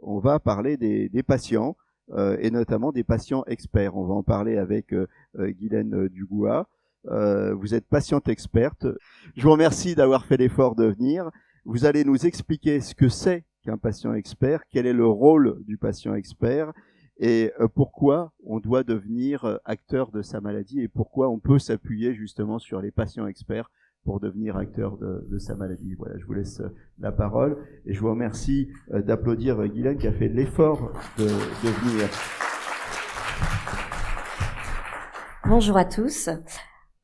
on va parler des patients, et notamment des patients experts. On va en parler avec Guylaine Dugois. Vous êtes patiente experte. Je vous remercie d'avoir fait l'effort de venir. Vous allez nous expliquer ce que c'est qu'un patient expert, quel est le rôle du patient expert, et pourquoi on doit devenir acteur de sa maladie et pourquoi on peut s'appuyer justement sur les patients experts pour devenir acteur de sa maladie. Voilà, je vous laisse la parole et je vous remercie d'applaudir Guylaine qui a fait l'effort de venir. Bonjour à tous.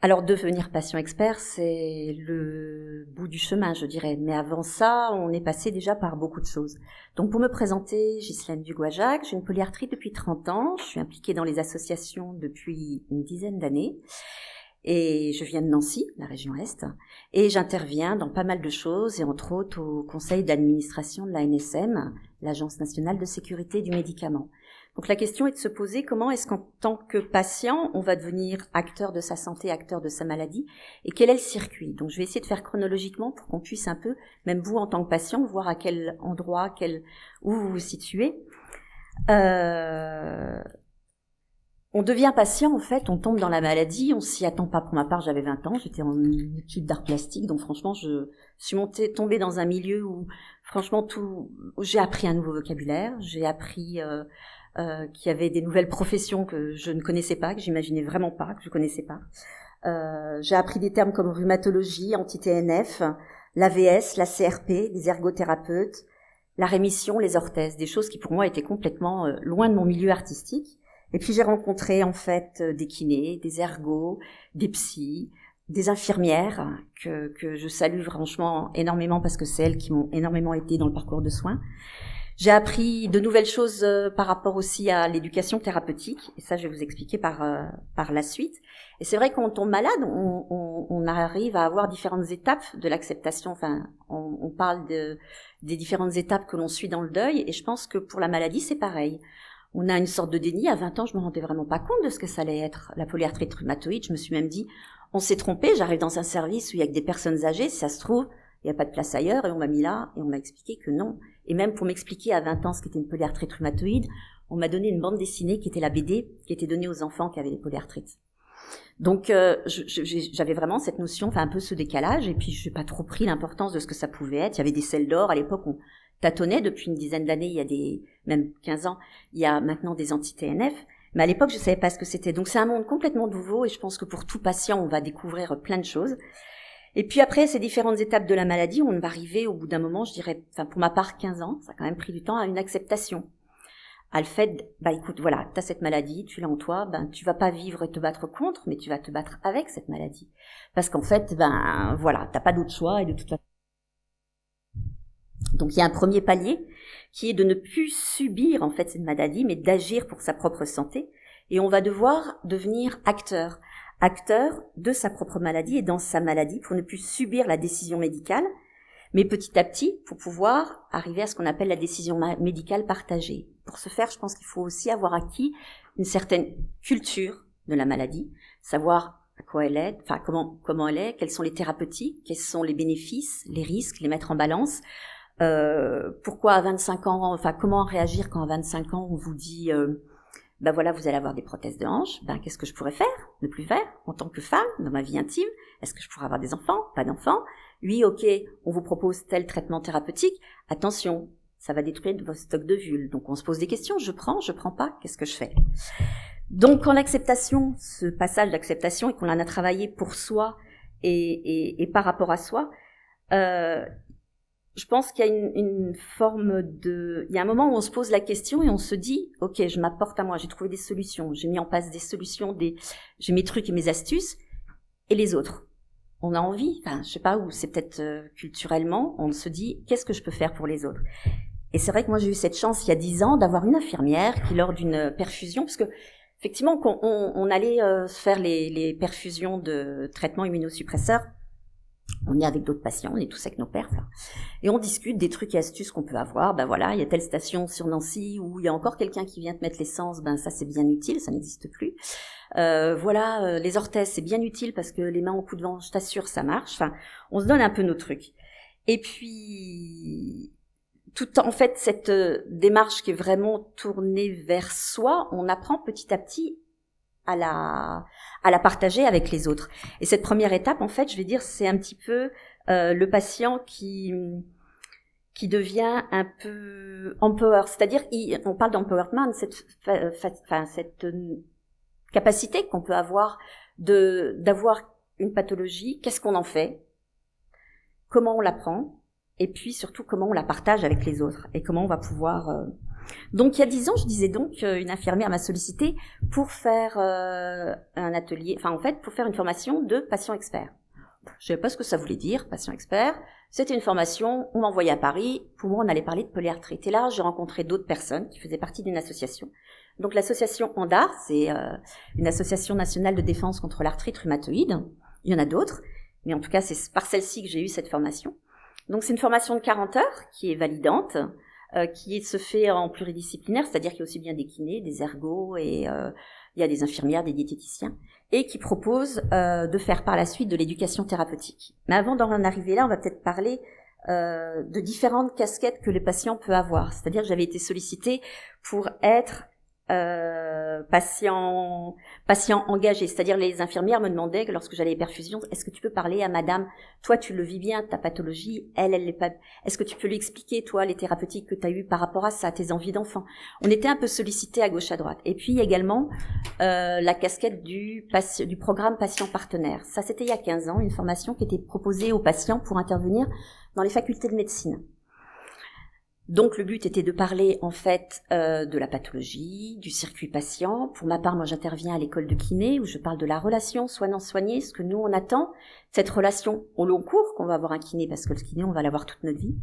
Alors, devenir patient expert, c'est le bout du chemin, je dirais. Mais avant ça, on est passé déjà par beaucoup de choses. Donc, pour me présenter, Ghislaine Dugois-Jacques, j'ai une polyarthrite depuis 30 ans. Je suis impliquée dans les associations depuis une dizaine d'années. Et je viens de Nancy, la région Est. Et j'interviens dans pas mal de choses, et entre autres au conseil d'administration de l'ANSM, l'Agence nationale de sécurité du médicament. Donc la question est de se poser comment est-ce qu'en tant que patient, on va devenir acteur de sa santé, acteur de sa maladie, et quel est le circuit. Donc je vais essayer de faire chronologiquement pour qu'on puisse un peu, même vous en tant que patient, voir à quel endroit, où vous vous situez. On devient patient, en fait, on tombe dans la maladie, on s'y attend pas. Pour ma part, j'avais 20 ans, j'étais en études d'art plastique, donc franchement, je suis tombée dans un milieu où, franchement, où j'ai appris un nouveau vocabulaire, j'ai appris qu'il y avait des nouvelles professions que je ne connaissais pas, que j'imaginais vraiment pas, que je connaissais pas. J'ai appris des termes comme rhumatologie, anti-TNF, l'AVS, la CRP, les ergothérapeutes, la rémission, les orthèses, des choses qui pour moi étaient complètement loin de mon milieu artistique. Et puis j'ai rencontré en fait des kinés, des ergos, des psys, des infirmières que je salue franchement énormément parce que c'est elles qui m'ont énormément aidé dans le parcours de soins. J'ai appris de nouvelles choses par rapport aussi à l'éducation thérapeutique, et ça je vais vous expliquer par la suite. Et c'est vrai que quand on tombe malade, on arrive à avoir différentes étapes de l'acceptation. Enfin, on parle des différentes étapes que l'on suit dans le deuil, et je pense que pour la maladie c'est pareil. On a une sorte de déni. À 20 ans, je me rendais vraiment pas compte de ce que ça allait être, la polyarthrite rhumatoïde. Je me suis même dit, on s'est trompé, j'arrive dans un service où il y a que des personnes âgées, si ça se trouve, il n'y a pas de place ailleurs, et on m'a mis là, et on m'a expliqué que non. Et même pour m'expliquer à 20 ans ce qu'était une polyarthrite rhumatoïde, on m'a donné une bande dessinée qui était la BD, qui était donnée aux enfants qui avaient des polyarthrites. Donc, j'avais vraiment cette notion, enfin un peu ce décalage, et puis je n'ai pas trop pris l'importance de ce que ça pouvait être. Il y avait des selles d'or, à l'époque, on tâtonnait depuis une dizaine d'années, il y a même 15 ans, il y a maintenant des anti-TNF, mais à l'époque, je savais pas ce que c'était. Donc, c'est un monde complètement nouveau, et je pense que pour tout patient, on va découvrir plein de choses. Et puis après, ces différentes étapes de la maladie, on va arriver au bout d'un moment, je dirais, enfin pour ma part 15 ans, ça a quand même pris du temps, à une acceptation. À le fait, écoute, voilà, t'as cette maladie, tu l'as en toi, tu vas pas vivre et te battre contre, mais tu vas te battre avec cette maladie. Parce qu'en fait, voilà, t'as pas d'autre choix, et de toute façon. Donc il y a un premier palier qui est de ne plus subir en fait cette maladie, mais d'agir pour sa propre santé. Et on va devoir devenir acteur de sa propre maladie et dans sa maladie pour ne plus subir la décision médicale, mais petit à petit pour pouvoir arriver à ce qu'on appelle la décision médicale partagée. Pour ce faire, je pense qu'il faut aussi avoir acquis une certaine culture de la maladie, savoir à quoi elle est, enfin comment elle est, quelles sont les thérapeutiques, quels sont les bénéfices, les risques, les mettre en balance. Pourquoi à 25 ans, enfin comment réagir quand à 25 ans on vous dit voilà, vous allez avoir des prothèses de hanche, qu'est-ce que je pourrais faire, ne plus faire en tant que femme dans ma vie intime, est-ce que je pourrais avoir des enfants, pas d'enfants, oui, ok, on vous propose tel traitement thérapeutique, attention, ça va détruire vos stocks de vulves, donc on se pose des questions, je prends pas, qu'est-ce que je fais? Donc quand l'acceptation, ce passage d'acceptation et qu'on en a travaillé pour soi et par rapport à soi, je pense qu'il y a une forme il y a un moment où on se pose la question et on se dit, ok, je m'apporte à moi, j'ai trouvé des solutions, j'ai mis en place des solutions, j'ai mes trucs et mes astuces, et les autres. On a envie, je sais pas où, c'est peut-être culturellement, on se dit, qu'est-ce que je peux faire pour les autres? Et c'est vrai que moi j'ai eu cette chance il y a 10 ans d'avoir une infirmière qui, lors d'une perfusion, parce que effectivement, quand on allait se faire les perfusions de traitements immunosuppresseurs, on est avec d'autres patients, on est tous avec nos perfs, là. Et on discute des trucs et astuces qu'on peut avoir. Voilà, il y a telle station sur Nancy où il y a encore quelqu'un qui vient te mettre l'essence, ça c'est bien utile, ça n'existe plus. Les orthèses, c'est bien utile parce que les mains au coup de vent, je t'assure, ça marche. On se donne un peu nos trucs. Et puis, tout en fait cette démarche qui est vraiment tournée vers soi, on apprend petit à petit à la partager avec les autres. Et cette première étape, en fait, je vais dire, c'est un petit peu le patient qui devient un peu empower, c'est-à-dire on parle d'empowerment, cette capacité qu'on peut avoir d'avoir une pathologie, qu'est-ce qu'on en fait, comment on la prend, et puis surtout comment on la partage avec les autres, et comment on va pouvoir... Donc il y a 10 ans, je disais donc, une infirmière m'a sollicité pour faire un atelier, enfin en fait pour faire une formation de patient expert. Je savais pas ce que ça voulait dire, patient expert. C'était une formation, on m'envoyait à Paris. Pour moi, on allait parler de polyarthrite. Et là, j'ai rencontré d'autres personnes qui faisaient partie d'une association. Donc, l'association ANDAR, c'est une association nationale de défense contre l'arthrite rhumatoïde. Il y en a d'autres, mais en tout cas, c'est par celle-ci que j'ai eu cette formation. Donc, c'est une formation de 40 heures qui est validante, qui se fait en pluridisciplinaire, c'est-à-dire qu'il y a aussi bien des kinés, des ergos et il y a des infirmières, des diététiciens, et qui propose de faire par la suite de l'éducation thérapeutique. Mais avant d'en arriver là, on va peut-être parler de différentes casquettes que le patient peut avoir. C'est-à-dire que j'avais été sollicitée pour être patient engagé. C'est-à-dire les infirmières me demandaient que lorsque j'allais à perfusion, est-ce que tu peux parler à madame, toi tu le vis bien, ta pathologie, elle l'est pas. Est-ce que tu peux lui expliquer, toi, les thérapeutiques que tu as eues par rapport à ça, tes envies d'enfant? On était un peu sollicité à gauche à droite. Et puis également la casquette du programme patient partenaire. Ça, c'était il y a 15 ans, une formation qui était proposée aux patients pour intervenir dans les facultés de médecine. Donc le but était de parler en fait de la pathologie, du circuit patient. Pour ma part, moi j'interviens à l'école de kiné où je parle de la relation soignant-soigné, ce que nous on attend, cette relation au long cours qu'on va avoir un kiné, parce que le kiné on va l'avoir toute notre vie.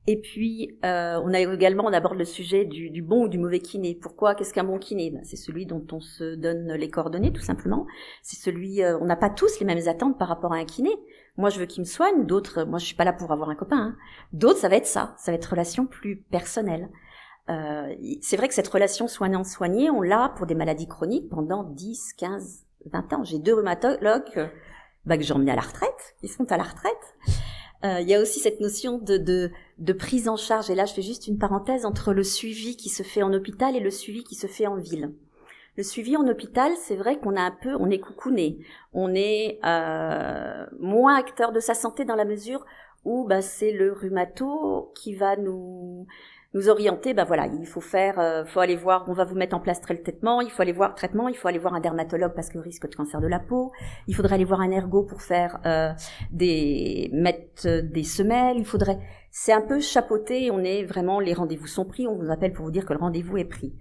Et puis on aborde le sujet du bon ou du mauvais kiné. Pourquoi? Qu'est-ce qu'un bon kiné? C'est celui dont on se donne les coordonnées tout simplement. C'est celui, on n'a pas tous les mêmes attentes par rapport à un kiné. Moi, je veux qu'il me soigne. D'autres, moi, je suis pas là pour avoir un copain. Hein. D'autres, ça va être relation plus personnelle. C'est vrai que cette relation soignant-soigné, on l'a pour des maladies chroniques pendant 10, 15, 20 ans. J'ai 2 rhumatologues que j'ai emmenés à la retraite, qui sont à la retraite. Il y a aussi cette notion de prise en charge. Et là, je fais juste une parenthèse entre le suivi qui se fait en hôpital et le suivi qui se fait en ville. Le suivi en hôpital, c'est vrai qu'on on est coucouné, on est moins acteur de sa santé dans la mesure où c'est le rhumato qui va nous orienter. Voilà, il faut faut aller voir, on va vous mettre en place traitement, il faut aller voir un dermatologue parce que risque de cancer de la peau, il faudrait aller voir un ergo pour faire mettre des semelles, c'est un peu chapeauté, on est vraiment, les rendez-vous sont pris, on vous appelle pour vous dire que le rendez-vous est pris.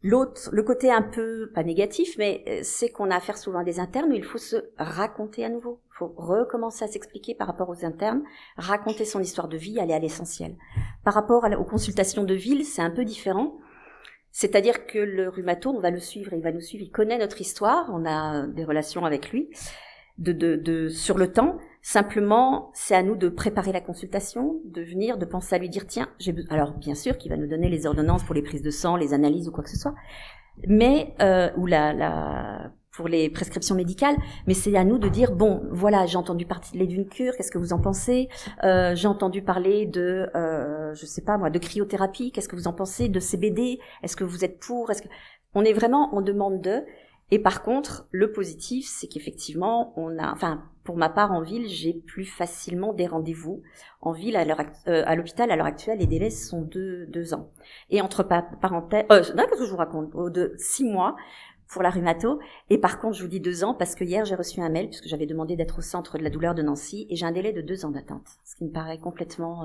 Le côté un peu, pas négatif, mais c'est qu'on a affaire souvent à des internes où il faut se raconter à nouveau. Il faut recommencer à s'expliquer par rapport aux internes, raconter son histoire de vie, aller à l'essentiel. Par rapport aux consultations de ville, c'est un peu différent. C'est-à-dire que le rhumato, on va le suivre, il va nous suivre, il connaît notre histoire, on a des relations avec lui, sur le temps. Simplement, c'est à nous de préparer la consultation, de venir, de penser à lui dire, tiens, alors bien sûr qu'il va nous donner les ordonnances pour les prises de sang, les analyses ou quoi que ce soit, mais ou pour les prescriptions médicales, mais c'est à nous de dire, bon, voilà, j'ai entendu parler d'une cure, qu'est-ce que vous en pensez? J'ai entendu parler de, je sais pas moi, de cryothérapie, qu'est-ce que vous en pensez? De CBD, est-ce que vous êtes pour? On est vraiment en demande de. Et par contre, le positif, c'est qu'effectivement, pour ma part, en ville, j'ai plus facilement des rendez-vous. En ville, à l'hôpital, à l'heure actuelle, les délais sont de 2 ans. Et entre parenthèses, qu'est-ce que je vous raconte? De 6 mois pour la rhumato. Et par contre, je vous dis 2 ans parce que hier, j'ai reçu un mail puisque j'avais demandé d'être au centre de la douleur de Nancy et j'ai un délai de 2 ans d'attente. Ce qui me paraît complètement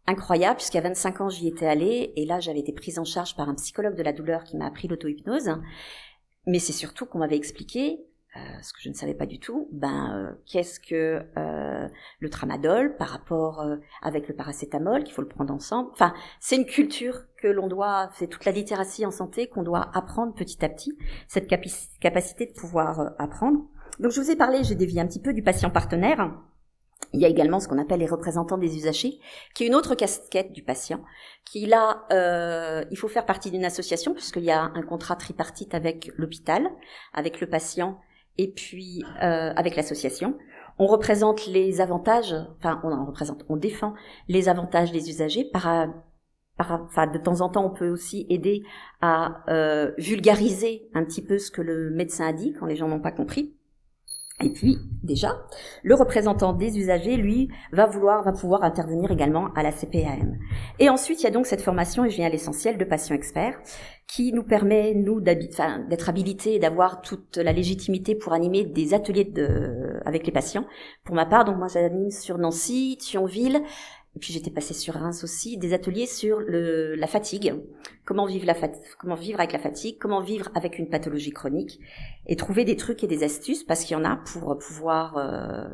incroyable puisqu'à 25 ans, j'y étais allée et là, j'avais été prise en charge par un psychologue de la douleur qui m'a appris l'auto-hypnose. Mais c'est surtout qu'on m'avait expliqué, ce que je ne savais pas du tout, qu'est-ce que le tramadol par rapport avec le paracétamol, qu'il faut le prendre ensemble. Enfin, c'est une culture que c'est toute la littératie en santé qu'on doit apprendre petit à petit, cette capacité de pouvoir apprendre. Donc je vous ai parlé, j'ai dévié un petit peu du patient partenaire. Il y a également ce qu'on appelle les représentants des usagers, qui est une autre casquette du patient, qui là, il faut faire partie d'une association, puisqu'il y a un contrat tripartite avec l'hôpital, avec le patient, et puis avec l'association. On représente les avantages, on défend les avantages des usagers de temps en temps, on peut aussi aider à vulgariser un petit peu ce que le médecin a dit quand les gens n'ont pas compris. Et puis, déjà, le représentant des usagers, lui, va pouvoir intervenir également à la CPAM. Et ensuite, il y a donc cette formation, et je viens à l'essentiel, de patients experts, qui nous permet, nous, d'être habilités et d'avoir toute la légitimité pour animer des ateliers avec les patients. Pour ma part, donc moi, j'anime sur Nancy, Thionville, et puis j'étais passée sur Reims aussi, des ateliers sur la fatigue, comment vivre avec la fatigue, comment vivre avec une pathologie chronique, et trouver des trucs et des astuces, parce qu'il y en a pour pouvoir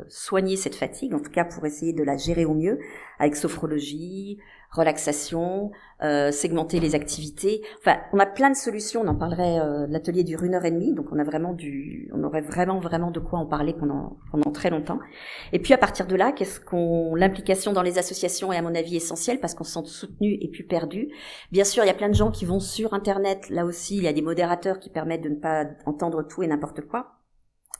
soigner cette fatigue, en tout cas pour essayer de la gérer au mieux, avec sophrologie, relaxation, segmenter les activités. Enfin, on a plein de solutions. On en parlerait l'atelier dure 1h30, donc on aurait vraiment de quoi en parler pendant très longtemps. Et puis à partir de là, l'implication dans les associations est à mon avis essentielle parce qu'on se sent soutenu et plus perdu. Bien sûr, il y a plein de gens qui vont sur Internet. Là aussi, il y a des modérateurs qui permettent de ne pas entendre tout et n'importe quoi.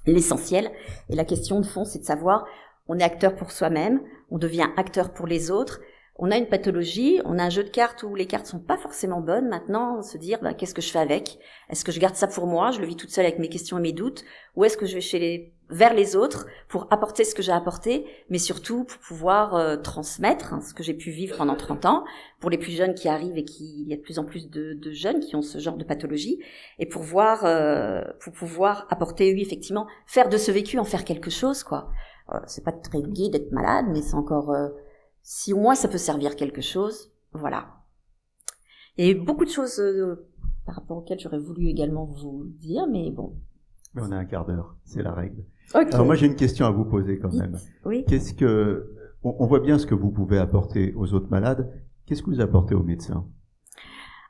L'essentiel et la question de fond, c'est de savoir, on est acteur pour soi-même, on devient acteur pour les autres. On a une pathologie, on a un jeu de cartes où les cartes sont pas forcément bonnes. Maintenant, se dire, qu'est-ce que je fais avec? Est-ce que je garde ça pour moi? Je le vis toute seule avec mes questions et mes doutes? Ou est-ce que je vais vers les autres pour apporter ce que j'ai apporté, mais surtout pour pouvoir transmettre ce que j'ai pu vivre pendant 30 ans, pour les plus jeunes qui arrivent et il y a de plus en plus de jeunes qui ont ce genre de pathologie, et pour pouvoir apporter, oui, effectivement, faire de ce vécu, en faire quelque chose, quoi. C'est pas très gai d'être malade, mais c'est encore... si au moins ça peut servir quelque chose, voilà. Il y a eu beaucoup de choses par rapport auxquelles j'aurais voulu également vous dire, mais bon. Mais on a un quart d'heure, c'est la règle. Okay. Alors moi j'ai une question à vous poser quand même. Oui. On voit bien ce que vous pouvez apporter aux autres malades. Qu'est-ce que vous apportez aux médecins?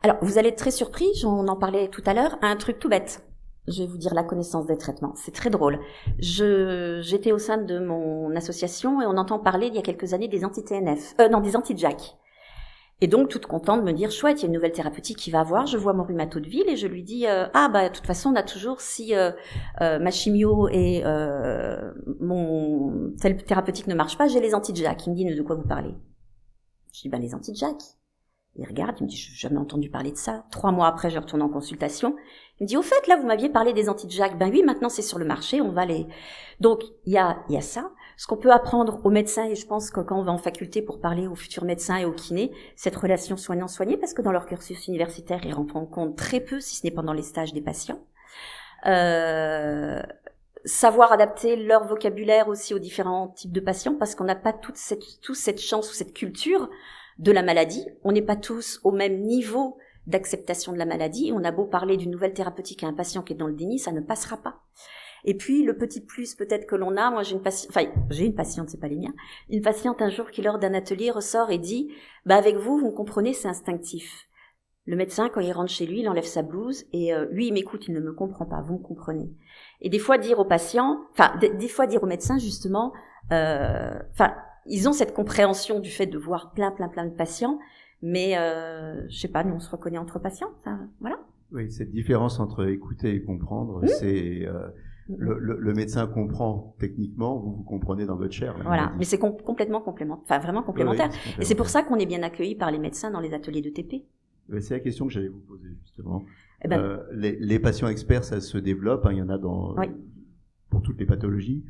Alors vous allez être très surpris, on en parlait tout à l'heure, un truc tout bête. Je vais vous dire la connaissance des traitements. C'est très drôle. J'étais au sein de mon association et on entend parler il y a quelques années des anti-TNF, des anti-JAK. Et donc, toute contente de me dire, chouette, il y a une nouvelle thérapeutique qui va avoir. Je vois mon rhumato de ville et je lui dis, de toute façon, on a toujours, si ma chimio et mon telle thérapeutique ne marche pas, j'ai les anti-JAK. Il me dit, de quoi vous parlez? Je dis, les anti-JAK. Il regarde, il me dit, je n'ai jamais entendu parler de ça. 3 mois après, je retourne en consultation. Il me dit, au fait, là, vous m'aviez parlé des anti-JAK. Ben oui, maintenant, c'est sur le marché, on va les... Donc, il y a ça. Ce qu'on peut apprendre aux médecins, et je pense que quand on va en faculté pour parler aux futurs médecins et aux kinés, cette relation soignant-soigné, parce que dans leur cursus universitaire, ils rentrent en compte très peu, si ce n'est pendant les stages des patients. Savoir adapter leur vocabulaire aussi aux différents types de patients, parce qu'on n'a pas toute cette chance ou cette culture de la maladie. On n'est pas tous au même niveau d'acceptation de la maladie. On a beau parler d'une nouvelle thérapeutique à un patient qui est dans le déni, ça ne passera pas. Et puis, le petit plus peut-être que l'on a, moi j'ai une patiente, c'est pas les miens, une patiente un jour qui lors d'un atelier ressort et dit, avec vous me comprenez, c'est instinctif. Le médecin, quand il rentre chez lui, il enlève sa blouse et lui, il m'écoute, il ne me comprend pas, vous me comprenez. Et des fois dire aux patients, des fois dire aux médecins justement, ils ont cette compréhension du fait de voir plein de patients, mais je sais pas, nous on se reconnaît entre patients, voilà. Oui, cette différence entre écouter et comprendre, c'est le médecin comprend techniquement, vous comprenez dans votre chair. Voilà, mais c'est complètement complémentaire, vraiment complémentaire. Oui, et c'est pour ça qu'on est bien accueillis par les médecins dans les ateliers de TP. C'est la question que j'allais vous poser justement. Les patients experts, ça se développe, il y en a pour toutes les pathologies.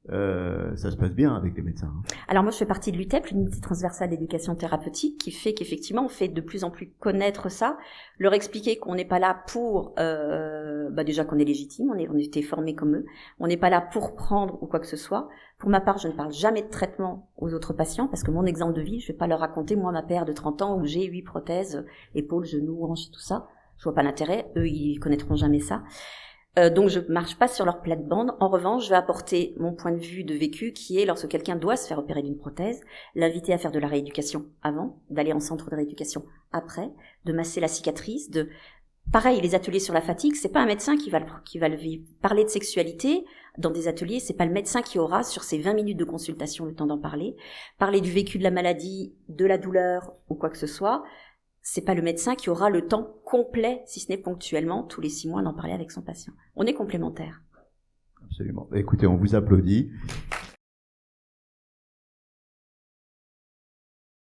Ça se passe bien avec les médecins. Alors moi je fais partie de l'UTEP, l'unité transversale d'éducation thérapeutique, qui fait qu'effectivement on fait de plus en plus connaître ça, leur expliquer qu'on n'est pas là pour déjà qu'on est légitime, on a été formés comme eux, on n'est pas là pour prendre ou quoi que ce soit. Pour ma part, je ne parle jamais de traitement aux autres patients parce que mon exemple de vie, je vais pas leur raconter moi ma paire de 30 ans où j'ai 8 prothèses, épaules, genoux, hanches et tout ça. Je vois pas l'intérêt, eux ils connaîtront jamais ça. Donc je marche pas sur leur plate-bande. En revanche, je vais apporter mon point de vue de vécu qui est lorsque quelqu'un doit se faire opérer d'une prothèse, l'inviter à faire de la rééducation avant, d'aller en centre de rééducation après, de masser la cicatrice, pareil, les ateliers sur la fatigue, c'est pas un médecin qui va le vivre. Parler de sexualité dans des ateliers, c'est pas le médecin qui aura sur ses 20 minutes de consultation le temps d'en parler. Parler du vécu de la maladie, de la douleur ou quoi que ce soit, c'est pas le médecin qui aura le temps complet, si ce n'est ponctuellement, tous les 6 mois, d'en parler avec son patient. On est complémentaires. Absolument. Écoutez, on vous applaudit.